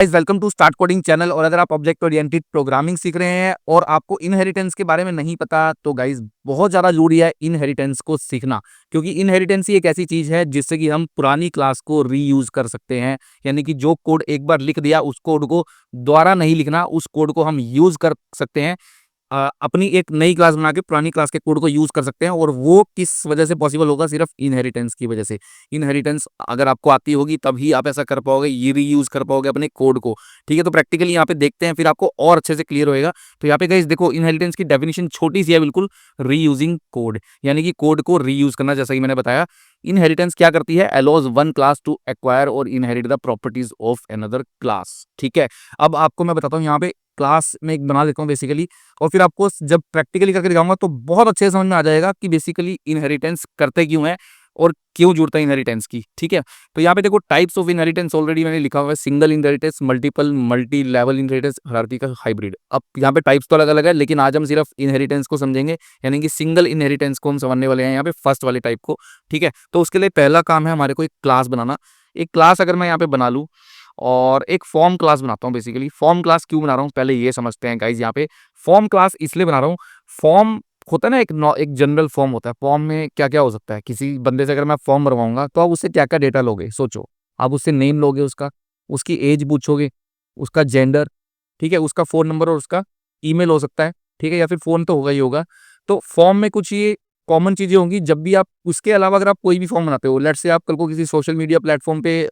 Guys welcome to start coding channel. और अगर आप ऑब्जेक्ट ओरिएंटेड प्रोग्रामिंग सीख रहे हैं और आपको इनहेरिटेंस के बारे में नहीं पता तो गाइस बहुत ज़्यादा जरूरी है इनहेरिटेंस को सीखना, क्योंकि इनहेरिटेंस ही एक ऐसी चीज़ है जिससे कि हम पुरानी क्लास को रीयूज कर सकते हैं। यानी कि जो कोड एक बार लिख दिया उस कोड को दोबारा नहीं लिखना, उस कोड को हम यूज कर सकते हैं। अपनी एक नई क्लास बना के पुरानी क्लास के कोड को यूज कर सकते हैं। और वो किस वजह से पॉसिबल होगा? सिर्फ इनहेरिटेंस की वजह से। इनहेरिटेंस अगर आपको आती होगी तभी आप ऐसा कर पाओगे, ये रीयूज कर पाओगे अपने कोड को। ठीक है, तो प्रैक्टिकली यहाँ पे देखते हैं, फिर आपको और अच्छे से क्लियर होएगा। तो यहाँ पे गाइस देखो, इनहेरिटेंस की डेफिनेशन छोटी सी है बिल्कुल, रीयूजिंग कोड, यानी कि कोड को रीयूज करना। जैसा कि मैंने बताया, इनहेरिटेंस क्या करती है? Allows one class to acquire और inherit the properties of another class. ठीक है, अब आपको मैं बताता हूँ, यहाँ पे क्लास में एक बना देता हूँ बेसिकली, और फिर आपको जब प्रैक्टिकली करके दिखाऊंगा तो बहुत अच्छे से समझ में आ जाएगा कि बेसिकली इनहेरिटेंस करते क्यों है और क्यों जरूरत है इनहेरिटेंस की। ठीक है, तो यहाँ पे देखो टाइप्स ऑफ इनहेरिटेंस ऑलरेडी मैंने लिखा हुआ है। Single inheritance, multiple, multi level inheritance, hierarchical, hybrid. अब यहाँ पे टाइप्स तो अलग अलग है, लेकिन आज हम सिर्फ इनहेरिटेंस को समझेंगे, यानी कि सिंगल इनहेरिटेंस को हम समझने वाले हैं यहाँ पे, फर्स्ट वाले टाइप को। ठीक है, तो उसके लिए पहला काम है हमारे को एक क्लास बनाना। एक क्लास अगर मैं यहाँ पे बना लूँ और एक फॉर्म क्लास बनाता हूँ। बेसिकली फॉर्म क्लास क्यों बना रहा हूँ पहले ये समझते हैं गाइज। यहाँ पे फॉर्म क्लास इसलिए बना रहा हूँ, फॉर्म होता है ना, एक जनरल फॉर्म होता है। फॉर्म में क्या क्या हो सकता है? किसी बंदे से अगर मैं फॉर्म भरवाऊंगा तो आप उससे क्या क्या डेटा लोगे? सोचो, आप उससे नेम लोगे, उसका, उसकी एज पूछोगे, उसका जेंडर, ठीक है, उसका फोन नंबर और उसका ईमेल हो सकता है। ठीक है, या फिर फोन तो होगा ही होगा। तो फॉर्म में कुछ ये कॉमन चीजें होंगी जब भी आप, उसके अलावा अगर आप कोई भी फॉर्म बनाते हो, लेट से आप कल को किसी सोशल मीडिया प्लेटफॉर्म पे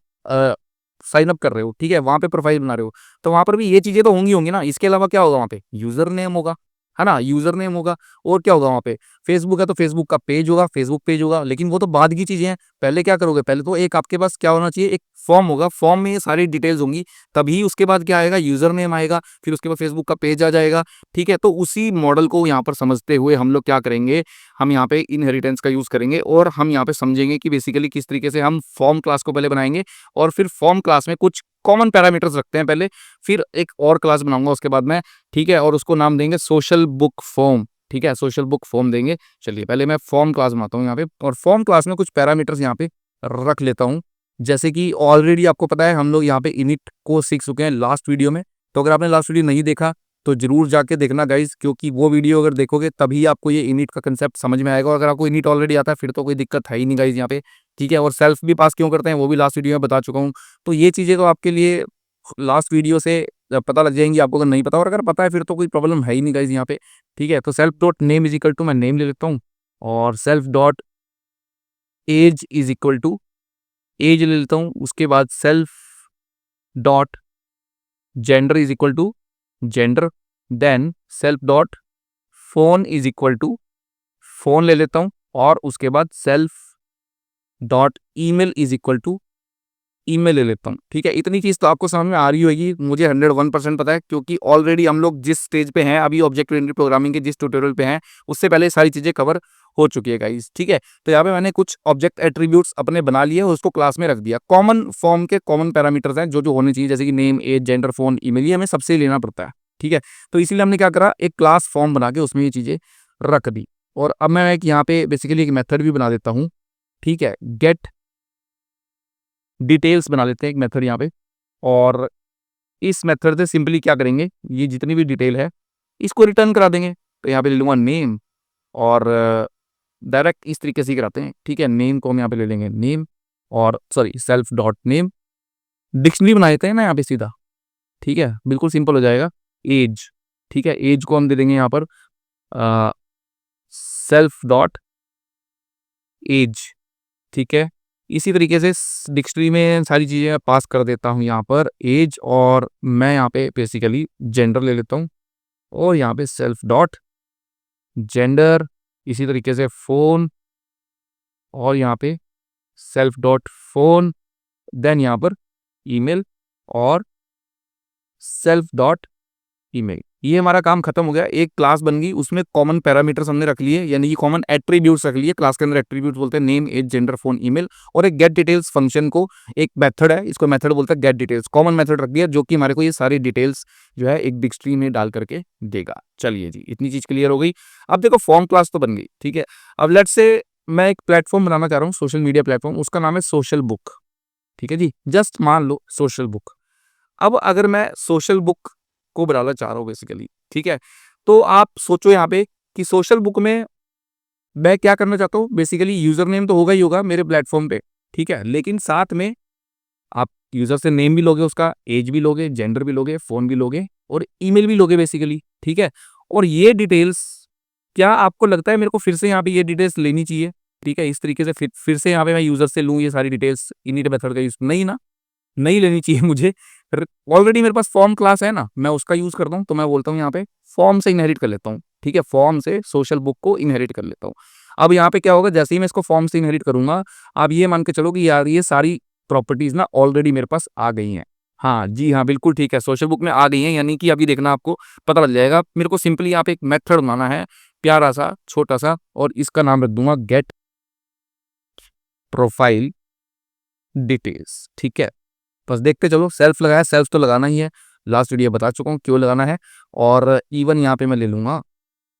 साइन अप कर रहे हो, ठीक है, वहां पे प्रोफाइल बना रहे हो, तो वहां पर भी ये चीजें तो होंगी होंगी ना। इसके अलावा क्या होगा? वहां पे यूजर नेम होगा, है ना, यूजर नेम होगा। और क्या होगा वहां पे? फेसबुक है तो फेसबुक का पेज होगा, फेसबुक पेज होगा। लेकिन वो तो बाद की चीजें हैं। पहले क्या करोगे? पहले तो एक आपके पास क्या होना चाहिए? एक फॉर्म होगा, फॉर्म में ये सारी डिटेल्स होंगी। तभी उसके बाद क्या आएगा? यूजर नेम आएगा, फिर उसके बाद फेसबुक का पेज आ जाएगा। ठीक है, तो उसी मॉडल को यहाँ पर समझते हुए हम लोग क्या करेंगे? हम यहाँ पे इनहेरिटेंस का यूज करेंगे और हम यहाँ पे समझेंगे कि बेसिकली किस तरीके से हम फॉर्म क्लास को पहले बनाएंगे, और फिर फॉर्म क्लास में कुछ कॉमन पैरामीटर्स रखते हैं पहले, फिर एक और क्लास बनाऊंगा उसके बाद में। ठीक है, और उसको नाम देंगे सोशल बुक फॉर्म। ठीक है, सोशल बुक फॉर्म देंगे। चलिए पहले मैं फॉर्म क्लास बनाता हूँ यहाँ पे, और फॉर्म क्लास में कुछ पैरामीटर्स यहाँ पे रख लेता हूँ। जैसे कि ऑलरेडी आपको पता है हम लोग यहाँ पे इनिट को सीख चुके हैं लास्ट वीडियो में। तो अगर आपने लास्ट वीडियो नहीं देखा तो जरूर जाके देखना गाइज, क्योंकि वो वीडियो अगर देखोगे तभी आपको ये इनिट का कंसेप्ट समझ में आएगा। और अगर आपको इनिट ऑलरेडी आता है फिर तो कोई दिक्कत है ही नहीं गाइज यहाँ पे। ठीक है, और सेल्फ भी पास क्यों करते हैं वो भी लास्ट वीडियो में बता चुका हूँ। तो ये चीज़ें तो आपके लिए लास्ट वीडियो से पता लग जाएंगी आपको, अगर नहीं पता, और अगर पता है फिर तो कोई प्रॉब्लम है ही नहीं गाइज यहाँ पे। ठीक है, तो self dot name is equal to, मैं नेम ले लेता हूँ, और self dot age is equal to, age ले लेता हूँ। उसके बाद self dot gender is equal to gender, then self dot phone is equal to phone ले लेता हूँ, और उसके बाद self dot email is equal to email ले लेता हूँ। ठीक है, इतनी चीज तो आपको समझ में आ रही होगी, मुझे 101% पता है, क्योंकि ऑलरेडी हम लोग जिस स्टेज पे हैं अभी, ऑब्जेक्ट ओरिएंटेड प्रोग्रामिंग के जिस ट्यूटोरियल पे हैं, उससे पहले सारी चीजें कवर हो चुकी है गाइस। ठीक है, तो यहाँ पे मैंने कुछ ऑब्जेक्ट एट्रीब्यूट्स अपने बना लिए और उसको क्लास में रख दिया। कॉमन फॉर्म के कॉमन पैरामीटर्स हैं जो जो होने चाहिए, जैसे कि name, age, gender, phone, email, ये हमें सबसे लेना पड़ता है। ठीक है, तो इसीलिए हमने क्या करा, एक क्लास फॉर्म बना के उसमें ये चीजें रख दी। और अब मैं एक यहाँ पे बेसिकली एक मेथड भी बना देता हूँ। ठीक है, गेट डिटेल्स बना लेते हैं एक मेथड यहाँ पे, और इस मेथड से सिंपली क्या करेंगे, ये जितनी भी डिटेल है इसको रिटर्न करा देंगे। तो यहाँ पे ले लूँगा नेम, और डायरेक्ट इस तरीके से ही कराते हैं। ठीक है, नेम को हम यहाँ पे ले लेंगे नेम, और sorry self dot name, dictionary बना देते हैं ना यहाँ पे सीधा। ठीक है, बिल्कुल सिंपल हो जाएगा। एज, ठीक है, एज को हम दे देंगे यहाँ पर सेल्फ डॉट एज। ठीक है, इसी तरीके से डिक्शनरी में सारी चीज़ें पास कर देता हूँ यहाँ पर एज, और मैं यहाँ पे बेसिकली जेंडर ले लेता हूँ, और यहाँ पे सेल्फ डॉट जेंडर, इसी तरीके से फ़ोन, और यहाँ पे सेल्फ डॉट फ़ोन, देन यहाँ पर ईमेल, और सेल्फ डॉट ईमेल। ये हमारा काम खत्म हो गया। एक क्लास बन गई, उसमें कॉमन पैरामीटर्स हमने रख लिए, यानी कि कॉमन एट्रीब्यूट्स रख लिए। क्लास के अंदर एट्रीब्यूट्स बोलते हैं name, age, gender, phone, email, और एक गेट डिटेल्स फंक्शन को, एक मेथड है, इसको मेथड बोलते हैं गेट डिटेल्स। कॉमन मेथड रख दिया जो कि हमारे को ये सारी डिटेल्स जो है एक डिक्शनरी में डाल करके देगा। चलिए जी, इतनी चीज क्लियर हो गई। अब देखो फॉर्म क्लास तो बन गई। ठीक है, अब लेट्स से मैं एक प्लेटफॉर्म बनाना चाह रहा हूँ, सोशल मीडिया प्लेटफॉर्म, उसका नाम है सोशल बुक। ठीक है जी, जस्ट मान लो सोशल बुक। अब अगर मैं सोशल बुक को बनाना चाह रहा हूँ बेसिकली, ठीक है, तो आप सोचो यहाँ पे कि सोशल बुक में मैं क्या करना चाहता हूँ। बेसिकली यूजर नेम तो होगा ही होगा मेरे प्लेटफॉर्म पे, ठीक है, लेकिन साथ में आप यूजर से नेम भी लोगे, उसका एज भी लोगे, जेंडर भी लोगे, फोन भी लोगे और ईमेल भी लोगे बेसिकली, ठीक है। और ये डिटेल्स, क्या आपको लगता है मेरे को फिर से यहाँ पे ये डिटेल्स लेनी चाहिए? ठीक है, इस तरीके से फिर से यहाँ पे मैं यूजर से लूँ ये सारी डिटेल्स इनिट मेथड का यूज, नहीं ना, नहीं लेनी चाहिए मुझे। ऑलरेडी मेरे पास फॉर्म क्लास है ना, मैं उसका यूज करता हूँ, तो मैं बोलता हूँ यहाँ पे फॉर्म से इनहेरिट कर लेता हूँ, ठीक है, फॉर्म से सोशल बुक को इनहेरिट कर लेता हूँ। अब यहाँ पे क्या होगा, जैसे ही मैं इसको फॉर्म से इनहेरिट करूंगा, आप ये मान के चलो कि यार ये सारी प्रॉपर्टीज ना ऑलरेडी मेरे पास आ गई हैं। हाँ जी हाँ, बिल्कुल ठीक है, सोशल बुक में आ गई हैं, यानी कि अभी देखना आपको पता लग जाएगा। मेरे को सिंपली यहाँ पे एक मेथड बनाना है, प्यारा सा छोटा सा, और इसका नाम रख दूंगा गेट प्रोफाइल डिटेल्स, ठीक है। बस देखते चलो, सेल्फ लगाया, सेल्फ तो लगाना ही है, लास्ट वीडियो बता चुका हूँ क्यों लगाना है। और इवन यहाँ पे मैं ले लूंगा,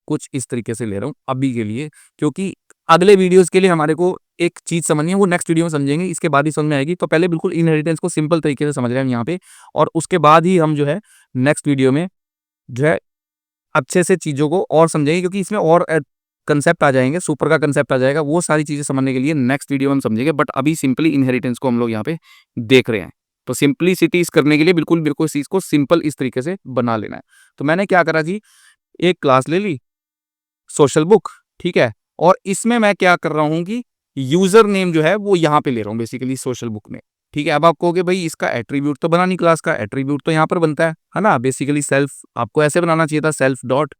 कुछ इस तरीके से ले रहा हूँ अभी के लिए, क्योंकि अगले वीडियोस के लिए हमारे को एक चीज समझनी है, वो नेक्स्ट वीडियो में समझेंगे, इसके बाद ही समझ में आएगी। तो पहले बिल्कुल इनहेरिटेंस को सिंपल तरीके से समझ रहे हैं हम यहाँ पे, और उसके बाद ही हम जो है नेक्स्ट वीडियो में जो है अच्छे से चीज़ों को और समझेंगे, क्योंकि इसमें और कंसेप्ट आ जाएंगे, सुपर का कंसेप्ट आ जाएगा, वो सारी चीज़ें समझने के लिए नेक्स्ट वीडियो में हम समझेंगे। बट अभी सिंपली इनहेरिटेंस को हम लोग यहाँ पे देख रहे हैं, तो सिंपलिसिटी इस करने के लिए बिल्कुल बिल्कुल इस चीज़ को सिंपल इस तरीके से बना लेना है। तो मैंने क्या करा जी, एक क्लास ले ली सोशल बुक, ठीक है, और इसमें मैं क्या कर रहा हूँ कि यूजर नेम जो है वो यहाँ पे ले रहा हूँ बेसिकली सोशल बुक में, ठीक है। अब आप कहोगे भाई इसका एट्रीब्यूट तो बना नहीं, क्लास का एट्रीब्यूट तो यहाँ पर बनता है ना, बेसिकली सेल्फ आपको ऐसे बनाना चाहिए था, self dot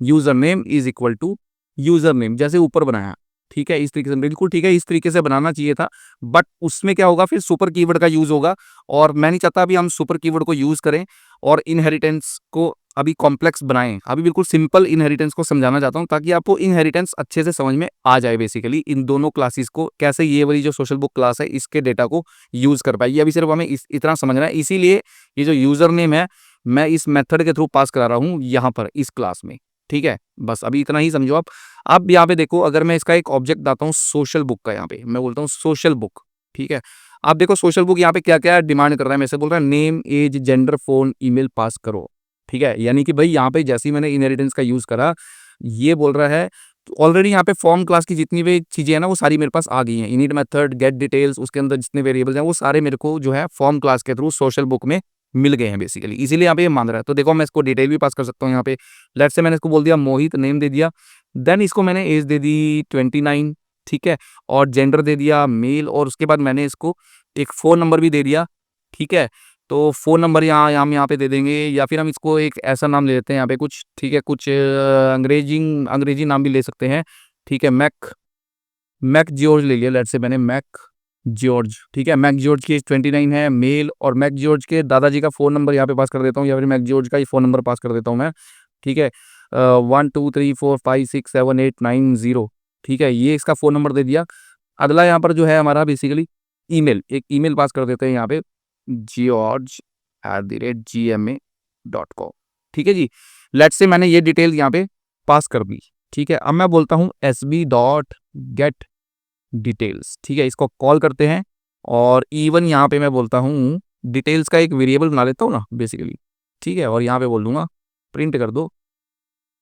user name is equal to user name, जैसे ऊपर बनाया, ठीक है, इस तरीके से, बिल्कुल ठीक है, इस तरीके से बनाना चाहिए था। बट उसमें क्या होगा, फिर सुपर कीवर्ड का यूज होगा, और मैं नहीं चाहता अभी हम सुपर कीवर्ड को यूज करें और इनहेरिटेंस को अभी कॉम्प्लेक्स बनाएं। अभी बिल्कुल सिंपल इनहेरिटेंस को समझाना चाहता हूं, ताकि आपको इनहेरिटेंस अच्छे से समझ में आ जाए, बेसिकली इन दोनों क्लासेस को कैसे ये वाली जो सोशल बुक क्लास है इसके डेटा को यूज कर पाए। ये अभी सिर्फ हमें इतना समझना है, इसीलिए ये जो यूजर नेम है मैं इस मेथड के थ्रू पास करा रहा हूँ यहाँ पर इस क्लास में, ठीक है। बस अभी इतना ही समझो आप। अब यहाँ पे देखो, अगर मैं इसका एक ऑब्जेक्ट दाता हूँ सोशल बुक का, यहाँ पे मैं बोलता हूँ सोशल बुक, ठीक है। आप देखो सोशल बुक यहाँ पे क्या क्या डिमांड कर रहा है, मेरे से बोल रहा है name, age, gender, phone, email pass करो, ठीक है। यानी कि भाई यहाँ पे जैसे ही मैंने इनहेरिटेंस का यूज करा, ये बोल रहा है ऑलरेडी यहाँ पे फॉर्म क्लास की जितनी भी चीजें हैं ना वो सारी मेरे पास आ गई हैं, इनिट मेथड, गेट डिटेल्स, उसके अंदर जितने वेरिएबल्स हैं वो सारे मेरे को जो है फॉर्म क्लास के थ्रू सोशल बुक में मिल गए हैं बेसिकली, इसीलिए यहाँ पे ये मान रहा है। तो देखो मैं इसको डिटेल भी पास कर सकता हूँ यहाँ पे। लेट्स से मैंने इसको बोल दिया मोहित, नेम दे दिया, देन इसको मैंने एज दे दी 29, ठीक है, और जेंडर दे दिया मेल, और उसके बाद मैंने इसको एक फ़ोन नंबर भी दे दिया, ठीक है। तो फ़ोन नंबर यहाँ हम यहाँ पे दे देंगे, या फिर हम इसको एक ऐसा नाम ले लेते हैं यहाँ पे कुछ, ठीक है, कुछ अंग्रेजी नाम भी ले सकते हैं, ठीक है। मैक मैक जॉर्ज ले लिया, लेट्स से मैंने मैक जॉर्ज, ठीक है। मैक जॉर्ज की एज 29 है, मेल, और मैक जॉर्ज के दादाजी का फ़ोन नंबर यहाँ पे पास कर देता हूँ, या फिर मैक जॉर्ज का ही फ़ोन नंबर पास कर देता हूँ मैं, ठीक है। 1234567890, ठीक है, ये इसका फ़ोन नंबर दे दिया। अगला यहाँ पर जो है हमारा बेसिकली ईमेल, एक ईमेल पास कर देते हैं यहाँ पे, george@gma.com, ठीक है जी। लेट्स से मैंने ये डिटेल यहाँ पे पास कर दी, ठीक है। अब मैं बोलता हूँ sb.get डिटेल्स, ठीक है, इसको कॉल करते हैं, और इवन यहाँ पे मैं बोलता हूँ डिटेल्स का एक वेरिएबल बना लेता हूँ ना बेसिकली, ठीक है, और यहाँ पे बोल दूंगा प्रिंट कर दो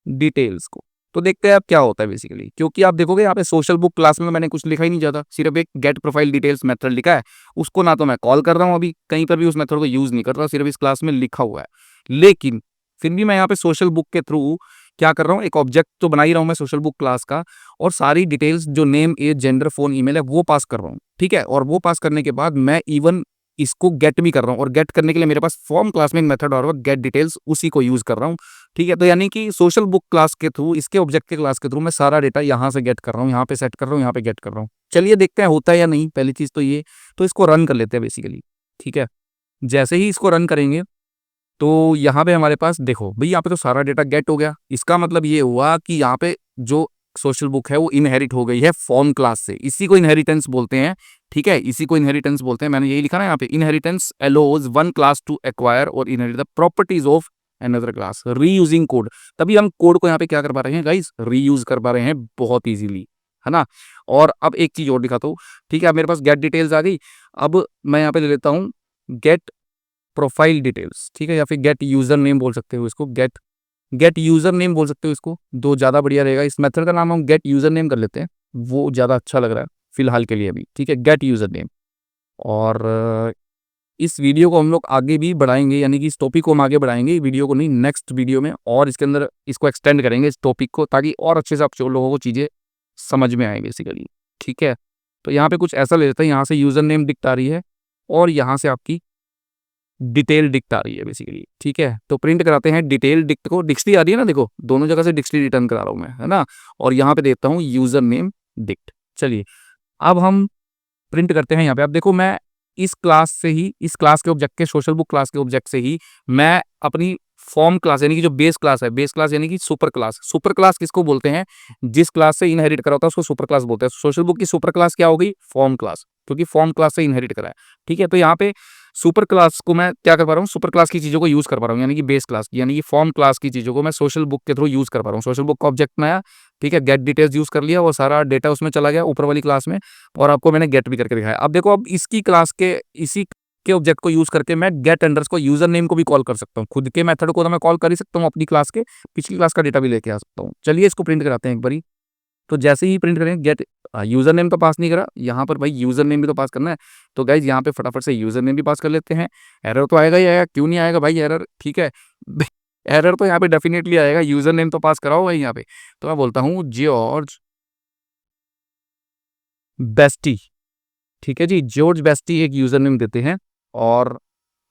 डिटेल्स को। तो देखते हैं अब क्या होता है बेसिकली, क्योंकि आप देखोगे यहाँ पे सोशल बुक क्लास में मैंने कुछ लिखा ही नहीं जाता, सिर्फ एक गेट प्रोफाइल डिटेल्स मेथड लिखा है, उसको ना तो मैं कॉल कर रहा हूँ अभी कहीं पर भी उस मेथड को यूज नहीं कर रहा, सिर्फ इस क्लास में लिखा हुआ है। लेकिन फिर भी मैं यहाँ पे सोशल बुक के थ्रू क्या कर रहा हूँ, एक ऑब्जेक्ट तो बना ही रहा हूँ मैं सोशल बुक क्लास का, और सारी डिटेल्स जो name, age, gender, phone, email है वो पास कर रहा हूँ, ठीक है। और वो पास करने के बाद मैं इवन इसको गेट भी कर रहा हूँ, और गेट करने के लिए मेरे पास फॉर्म क्लास में एक मेथड और गेट डिटेल्स, उसी को यूज कर रहा हूँ, ठीक है। तो यानी कि सोशल बुक क्लास के थ्रू, इसके ऑब्जेक्ट के क्लास के थ्रू मैं सारा डेटा यहाँ से गेट कर रहा हूँ, यहाँ पे सेट कर रहा हूँ, यहाँ पे गेट कर रहा हूँ। चलिए देखते हैं होता है या नहीं, पहली चीज तो ये। तो इसको रन कर लेते हैं बेसिकली, ठीक है। जैसे ही इसको रन करेंगे तो यहाँ पे हमारे पास देखो भाई, यहाँ पे तो सारा डेटा गेट हो गया, इसका मतलब ये हुआ कि यहाँ पे जो सोशल बुक है वो इनहेरिट हो गई है फॉर्म क्लास से, इसी को इनहेरिटेंस बोलते हैं, ठीक है, इसी को इनहेरिटेंस बोलते हैं। मैंने यही लिखा ना यहाँ पे, inheritance allows one class to acquire और inherit the properties of another class reusing code. तभी हम कोड को यहाँ पे क्या कर पा रहे हैं गाइस, रीयूज कर पा रहे हैं बहुत इजीली, है ना। और अब एक चीज और दिखाता हूँ, ठीक है, अब मेरे पास गेट डिटेल्स आ गई। अब मैं यहाँ पे ले लेता हूँ गेट प्रोफाइल डिटेल्स, ठीक है, या फिर गेट यूजर नेम बोल सकते हो इसको, गेट गेट यूजर नेम बोल सकते हो इसको, दो ज़्यादा बढ़िया रहेगा। इस मेथड का नाम हम गेट यूजर नेम कर लेते हैं, वो ज़्यादा अच्छा लग रहा है फिलहाल के लिए अभी, ठीक है, गेट यूजर नेम। और इस वीडियो को हम लोग आगे भी बढ़ाएंगे, यानी कि इस टॉपिक को हम आगे बढ़ाएंगे, वीडियो को नहीं, नेक्स्ट वीडियो में, और इसके अंदर इसको एक्सटेंड करेंगे इस टॉपिक को, ताकि और अच्छे से आप लोगों को चीज़ें समझ में आए बेसिकली, ठीक है। तो यहाँ पे कुछ ऐसा ले लेते हैं, यहाँ से यूजर नेम दिखता रही है और यहाँ से आपकी डिटेल डिक्ट आ रही है बेसिकली, ठीक है। तो प्रिंट कराते हैं डिटेल डिक्ट को, डिक्शनरी आ रही है ना, देखो दोनों जगह से डिक्शनरी रिटर्न करा रहा हूँ मैं, है ना। और यहाँ पे देता हूँ यूजर नेम डिक्ट। चलिए अब हम प्रिंट करते हैं। यहाँ पे आप देखो, मैं इस क्लास से ही, इस क्लास के ऑब्जेक्ट के, सोशल बुक क्लास के ऑब्जेक्ट से ही मैं अपनी फॉर्म क्लास यानी कि जो बेस क्लास है, बेस क्लास यानी कि सुपर क्लास, सुपर क्लास किसको बोलते हैं, जिस क्लास से इनहेरिट करा होता है उसको सुपर क्लास बोलते हैं। सोशल बुक की सुपर क्लास क्या हो गई, फॉर्म क्लास, क्योंकि फॉर्म क्लास से इनहेरिट करा है, ठीक है। तो यहाँ पे सुपर क्लास को मैं क्या कर पा रहा हूँ, सुपर क्लास की चीजों को यूज कर पा रहा हूँ, यानी कि बेस क्लास यानी कि फॉर्म क्लास की चीजों को मैं सोशल बुक के थ्रू यूज कर पा रहा हूँ। सोशल बुक का ऑब्जेक्ट बनाया, ठीक है, गेट डिटेल्स यूज कर लिया, वो सारा डेटा उसमें चला गया ऊपर वाली क्लास में, और आपको मैंने गेट भी करके दिखाया। अब देखो, अब इसकी क्लास के इसी के ऑब्जेक्ट को यूज करके मैं गेट अंडर्स को यूजर नेम को भी कॉल कर सकता हूँ। खुद के मेथड को तो मैं कॉल कर ही सकता हूँ, अपनी क्लास के पिछली क्लास का डेटा भी लेके आ सकता हूँ। चलिए इसको प्रिंट कराते हैं एक बारी। तो जैसे ही प्रिंट करें, गेट यूजर नेम तो पास नहीं करा, यहाँ पर भाई यूजर नेम भी तो पास करना है। तो गाइज यहाँ पे फटाफट से यूजर नेम भी पास कर लेते हैं। एरर तो आएगा ही आएगा, क्यों नहीं आएगा भाई एरर, ठीक है। एरर तो यहाँ पे डेफिनेटली आएगा, यूजर नेम तो पास कराओ भाई यहाँ पे। तो मैं बोलता हूँ जॉर्ज बेस्टी, ठीक है जी, जॉर्ज बेस्टी एक यूजर नेम देते हैं। और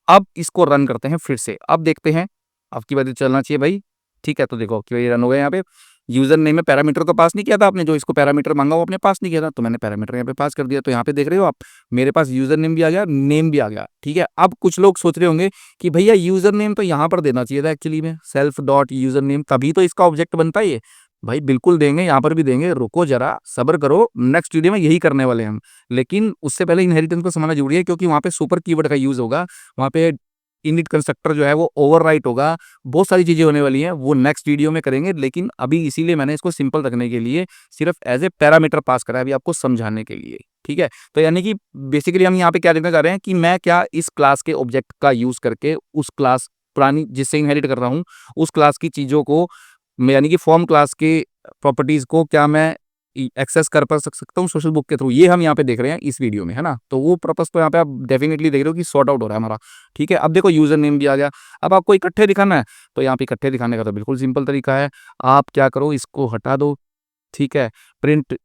अब इसको रन करते हैं फिर से। अब देखते हैं, आपकी बात चलना चाहिए भाई, ठीक है। तो देखो कि ये रन हो गया। यहाँ पे यूजर नेम में पैरामीटर तो पास नहीं किया था आपने, जो इसको पैरामीटर मांगा वो आपने पास नहीं किया था, तो मैंने पैरामीटर यहाँ पे पास कर दिया। तो यहाँ पे देख रहे हो आप, मेरे पास यूजर नेम भी आ गया, नेम भी आ गया, ठीक है। अब कुछ लोग सोच रहे होंगे कि भैया यूजर नेम तो यहाँ पर देना चाहिए था एक्चुअली में, सेल्फ डॉट यूजर नेम, तभी तो इसका ऑब्जेक्ट बनता है ये। भाई बिल्कुल देंगे, यहाँ पर भी देंगे, रुको जरा सब्र करो, नेक्स्ट वीडियो में यही करने वाले हैं हम। लेकिन उससे पहले इनहेरिटेंस को समझना जरूरी है, क्योंकि वहाँ पे सुपर कीवर्ड का यूज होगा, वहाँ पे इनिट कंस्ट्रक्टर जो है वो ओवरराइट होगा, बहुत सारी चीजें होने वाली हैं, वो नेक्स्ट वीडियो में करेंगे। लेकिन अभी इसीलिए मैंने इसको सिंपल रखने के लिए सिर्फ एज ए पैरामीटर पास करा है अभी आपको समझाने के लिए, ठीक है। तो यानी कि बेसिकली हम यहाँ पे क्या देखना चाह रहे हैं कि मैं क्या इस क्लास के ऑब्जेक्ट का यूज करके उस क्लास पुरानी जिससे इनहेरिट कर रहा हूँ उस क्लास की चीजों को, यानी कि फॉर्म क्लास के प्रॉपर्टीज को क्या मैं एक्सेस कर पा सकता हूँ सोशल बुक के थ्रू, ये हम यहाँ पे देख रहे हैं इस वीडियो में, है ना। तो वो पर्पस तो यहाँ पे आप डेफिनेटली देख रहे हो कि सॉर्ट आउट हो रहा है हमारा, ठीक है। अब देखो यूजर नेम भी आ गया। अब आपको इकट्ठे दिखाना है, तो यहाँ पे इकट्ठे दिखाने का तो बिल्कुल सिंपल तरीका है, आप क्या करो, इसको हटा दो, ठीक है। प्रिंट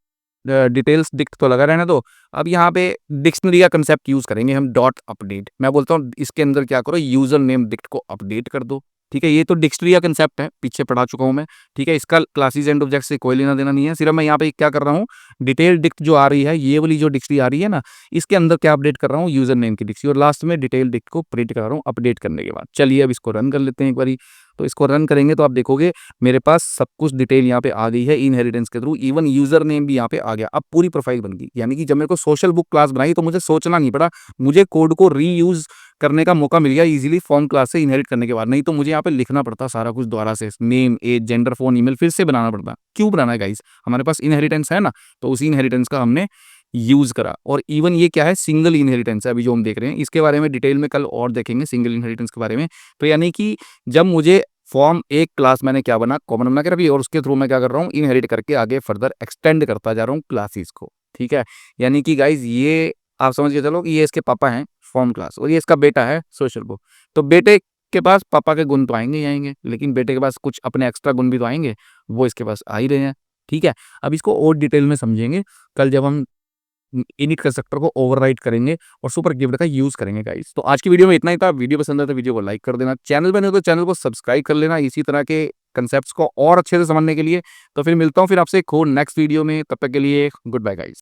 डिटेल्स डिक्ट तो लगा रहने दो। अब यहाँ पे डिक्शनरी का कंसेप्ट यूज करेंगे हम, डॉट अपडेट। मैं बोलता हूँ इसके अंदर क्या करो, यूजर नेम डिक्ट को अपडेट कर दो, ठीक है। ये तो डिक्शनरी का कंसेप्ट है, पीछे पढ़ा चुका हूँ मैं, ठीक है। इसका क्लासेस एंड ऑब्जेक्ट से कोई लेना देना नहीं है, सिर्फ मैं यहाँ पे क्या कर रहा हूँ, डिटेल डिक्ट जो आ रही है, ये वाली जो डिक्शनरी आ रही है ना, इसके अंदर क्या अपडेट कर रहा हूँ, यूजर नेम की डिक्शनरी, और लास्ट में डिटेल डिक्ट को प्रिंट करा रहा हूँ अपडेट करने के बाद। चलिए अब इसको रन कर लेते हैं एक बारी। तो इसको रन करेंगे तो आप देखोगे मेरे पास सब कुछ डिटेल यहाँ पे आ गई है इनहेरिटेंस के थ्रू, इवन यूजर नेम भी यहाँ पे आ गया। अब पूरी प्रोफाइल बन गई, यानी कि जब मेरे को सोशल बुक क्लास बनाई तो मुझे सोचना नहीं पड़ा, मुझे कोड को रीयूज करने का मौका मिल गया इजीली फॉर्म क्लास से इनहेरिट करने के बाद। नहीं तो मुझे यहाँ पे लिखना पड़ता सारा कुछ दोबारा से, name age gender phone email फिर से बनाना पड़ता। क्यों बनाना है गाइस, हमारे पास इनहेरिटेंस है ना, तो उसी इनहेरिटेंस का हमने यूज करा। और इवन ये क्या है, सिंगल इनहेरिटेंस है अभी जो हम देख रहे हैं, इसके बारे में डिटेल में कल और देखेंगे सिंगल इनहेरिटेंस के बारे में। तो यानी कि जब मुझे फॉर्म एक क्लास मैंने क्या बना, कॉमन बना के रखी, और उसके थ्रू मैं क्या कर रहा हूँ, इनहेरिट करके आगे फर्दर एक्सटेंड करता जा रहा हूँ क्लासेस को, ठीक है। यानी कि गाइज ये आप समझ के चलो कि ये इसके पापा हैं फॉर्म क्लास, और ये इसका बेटा है सोशल बुक। तो बेटे के पास पापा के गुण तो आएंगे ही आएंगे, लेकिन बेटे के पास कुछ अपने एक्स्ट्रा गुण भी तो आएंगे, वो इसके पास आ ही रहे हैं, ठीक है। अब इसको और डिटेल में समझेंगे कल जब हम इनिट कंस्ट्रक्टर को ओवरराइड करेंगे और सुपर कीवर्ड का यूज करेंगे गाइस। तो आज की वीडियो में इतना ही था। वीडियो पसंद है तो वीडियो को लाइक कर देना, चैनल पर नहीं तो चैनल को सब्सक्राइब कर लेना इसी तरह के कंसेप्ट्स को और अच्छे से समझने के लिए। तो फिर मिलता हूँ फिर आपसे एक और नेक्स्ट वीडियो में, तब तक के लिए गुड बाय गाइस।